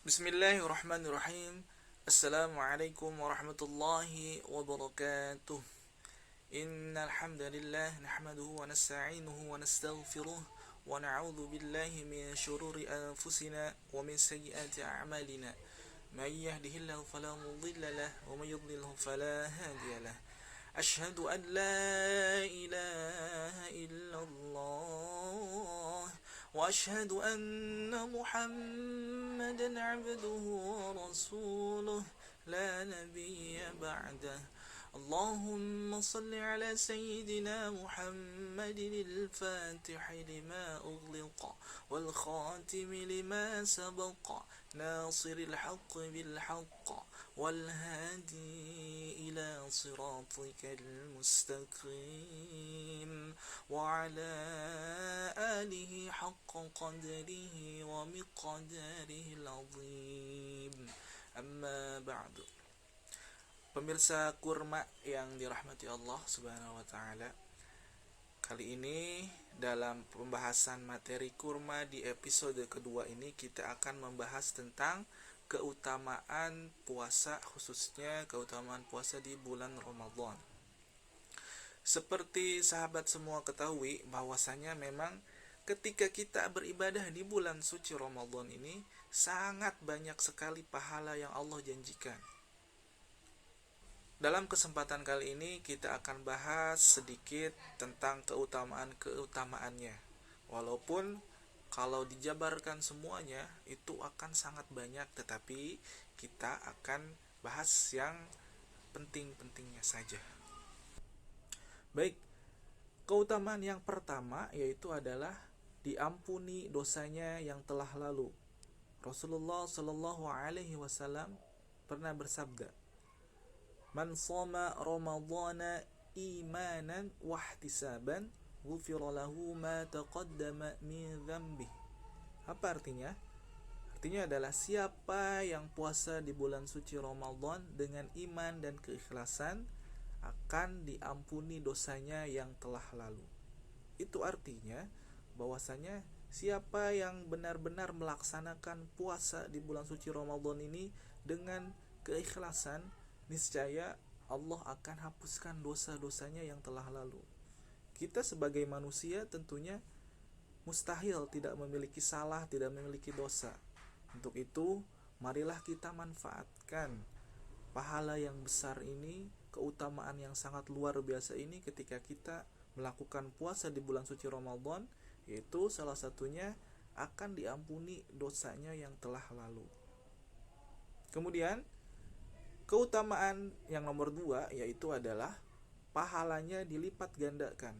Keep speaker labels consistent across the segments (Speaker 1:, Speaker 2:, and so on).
Speaker 1: Bismillahirrahmanirrahim. Assalamualaikum warahmatullahi wabarakatuh. Innal hamdalillah nahmaduhu wa nasta'inuhu wa nastaghfiruh wa na'udzu billahi min shururi anfusina wa min sayyiati a'malina. May yahdihillahu fala mudilla lahu wa may yudlilhu fala hadiya lahu. Ashhadu an la ilaha illallah وأشهد أن محمدا عبده ورسوله لا نبي بعده اللهم صل على سيدنا محمد الفاتح لما أغلق والخاتم لما سبق ناصر الحق بالحق والهادي إلى صراطك المستقيم وعلى آله حق قدره ومقداره العظيم أما بعد. Pemirsa kurma yang dirahmati Allah Subhanahu wa taala. Kali ini dalam pembahasan materi kurma di episode kedua ini kita akan membahas tentang keutamaan puasa, khususnya keutamaan puasa di bulan Ramadan. Seperti sahabat semua ketahui bahwasanya memang ketika kita beribadah di bulan suci Ramadan ini sangat banyak sekali pahala yang Allah janjikan. Dalam kesempatan kali ini kita akan bahas sedikit tentang keutamaan-keutamaannya. Walaupun kalau dijabarkan semuanya itu akan sangat banyak, tetapi kita akan bahas yang penting-pentingnya saja. Baik, keutamaan yang pertama yaitu adalah diampuni dosanya yang telah lalu. Rasulullah Shallallahu Alaihi Wasallam pernah bersabda, "Man shoma Ramadhana imanan wahtisaban, ghufira lahu ma taqaddama min dzambihi." Apa artinya? Artinya adalah siapa yang puasa di bulan suci Ramadan dengan iman dan keikhlasan akan diampuni dosanya yang telah lalu. Itu artinya bahwasanya siapa yang benar-benar melaksanakan puasa di bulan suci Ramadan ini dengan keikhlasan, niscaya Allah akan hapuskan dosa-dosanya yang telah lalu. Kita sebagai manusia tentunya mustahil tidak memiliki salah, tidak memiliki dosa. Untuk itu, marilah kita manfaatkan pahala yang besar ini, keutamaan yang sangat luar biasa ini ketika kita melakukan puasa di bulan suci Ramadan, yaitu salah satunya akan diampuni dosanya yang telah lalu. Kemudian keutamaan yang nomor 2 yaitu adalah pahalanya dilipat gandakan.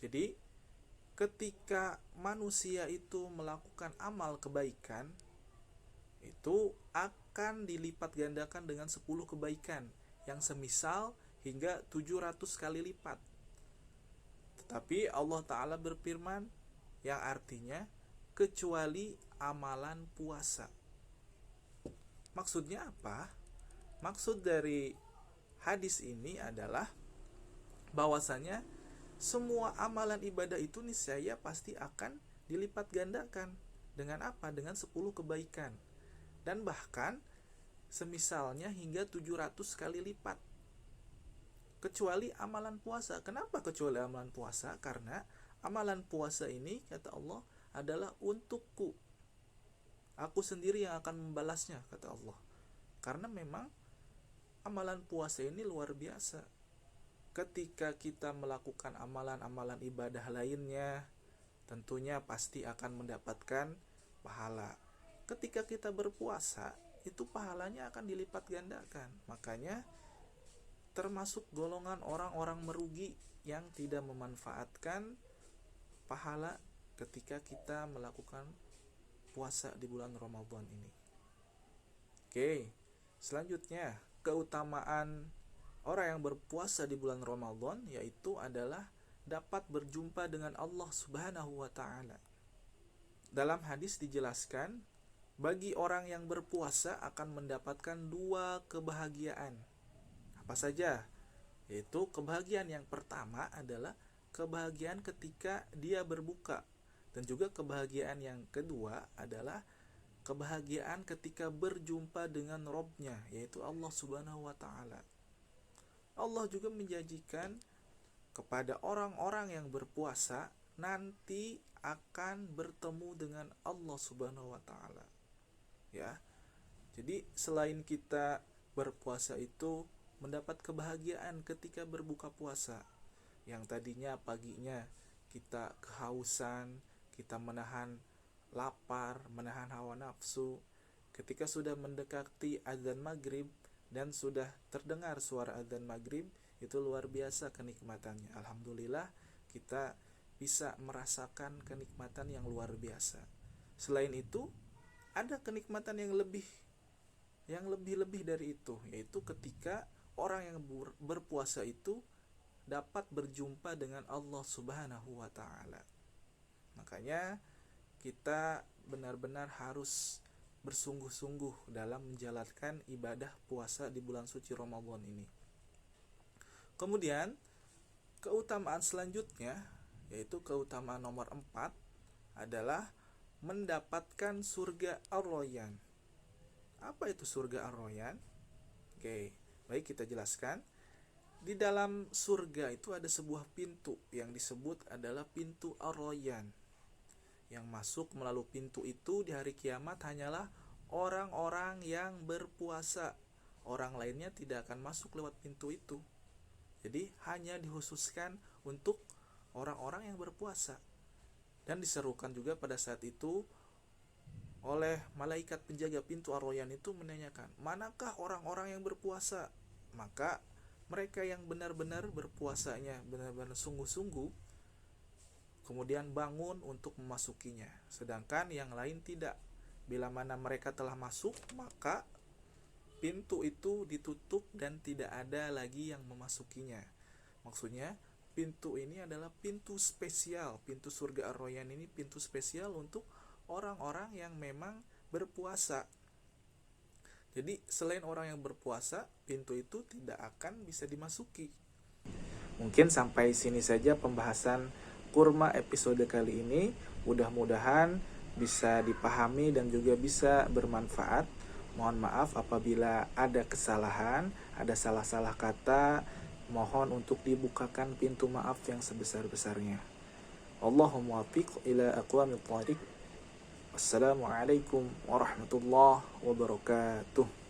Speaker 1: Jadi ketika manusia itu melakukan amal kebaikan, itu akan dilipat gandakan dengan 10 kebaikan yang semisal hingga 700 kali lipat. Tetapi Allah Ta'ala berfirman yang artinya kecuali amalan puasa. Maksudnya apa? Maksud dari hadis ini adalah bahwasanya semua amalan ibadah itu niscaya pasti akan dilipat gandakan. Dengan apa? Dengan 10 kebaikan. Dan bahkan semisalnya hingga 700 kali lipat. Kecuali amalan puasa. Kenapa kecuali amalan puasa? Karena amalan puasa ini, kata Allah, adalah untukku. Aku sendiri yang akan membalasnya, kata Allah. Karena memang amalan puasa ini luar biasa. Ketika kita melakukan amalan-amalan ibadah lainnya, tentunya pasti akan mendapatkan pahala. Ketika kita berpuasa, itu pahalanya akan dilipat gandakan. Makanya termasuk golongan orang-orang merugi yang tidak memanfaatkan pahala ketika kita melakukan puasa di bulan Ramadan ini. Oke, selanjutnya keutamaan orang yang berpuasa di bulan Ramadan yaitu adalah dapat berjumpa dengan Allah Subhanahu wa taala. Dalam hadis dijelaskan, bagi orang yang berpuasa akan mendapatkan 2 kebahagiaan. Apa saja? Yaitu kebahagiaan yang pertama adalah kebahagiaan ketika dia berbuka, dan juga kebahagiaan yang kedua adalah kebahagiaan ketika berjumpa dengan Robnya, yaitu Allah Subhanahu wa Ta'ala. Allah juga menjanjikan kepada orang-orang yang berpuasa nanti akan bertemu dengan Allah Subhanahu wa Ta'ala. Ya. Jadi selain kita berpuasa itu mendapat kebahagiaan ketika berbuka puasa, yang tadinya paginya kita kehausan, kita menahan lapar, menahan hawa nafsu, ketika sudah mendekati azan maghrib dan sudah terdengar suara azan maghrib, itu luar biasa kenikmatannya. Alhamdulillah kita bisa merasakan kenikmatan yang luar biasa. Selain itu ada kenikmatan yang lebih dari itu, yaitu ketika orang yang berpuasa itu dapat berjumpa dengan Allah Subhanahu wa Ta'ala. Makanya kita benar-benar harus bersungguh-sungguh dalam menjalankan ibadah puasa di bulan suci Ramadan ini. Kemudian keutamaan selanjutnya, yaitu keutamaan nomor 4, adalah mendapatkan surga Ar-Rayyan. Apa itu surga Ar-Rayyan? Oke, baik kita jelaskan. Di dalam surga itu ada sebuah pintu yang disebut adalah pintu Ar-Rayyan. Yang masuk melalui pintu itu di hari kiamat hanyalah orang-orang yang berpuasa. Orang lainnya tidak akan masuk lewat pintu itu. Jadi hanya dikhususkan untuk orang-orang yang berpuasa. Dan diserukan juga pada saat itu oleh malaikat penjaga pintu Ar-Rayyan itu menanyakan, manakah orang-orang yang berpuasa? Maka mereka yang benar-benar berpuasanya, benar-benar sungguh-sungguh, kemudian bangun untuk memasukinya. Sedangkan yang lain tidak. Bila mana mereka telah masuk, maka pintu itu ditutup dan tidak ada lagi yang memasukinya. Maksudnya, pintu ini adalah pintu spesial. Pintu surga Ar-Rayyan ini pintu spesial untuk orang-orang yang memang berpuasa. Jadi, selain orang yang berpuasa, pintu itu tidak akan bisa dimasuki. Mungkin sampai sini saja pembahasan kurma episode kali ini. Mudah-mudahan bisa dipahami dan juga bisa bermanfaat. Mohon maaf apabila ada kesalahan, ada salah-salah kata. Mohon untuk dibukakan pintu maaf yang sebesar-besarnya. Allahumma wafiq ila aqwamit thariq. Wassalamualaikum warahmatullahi wabarakatuh.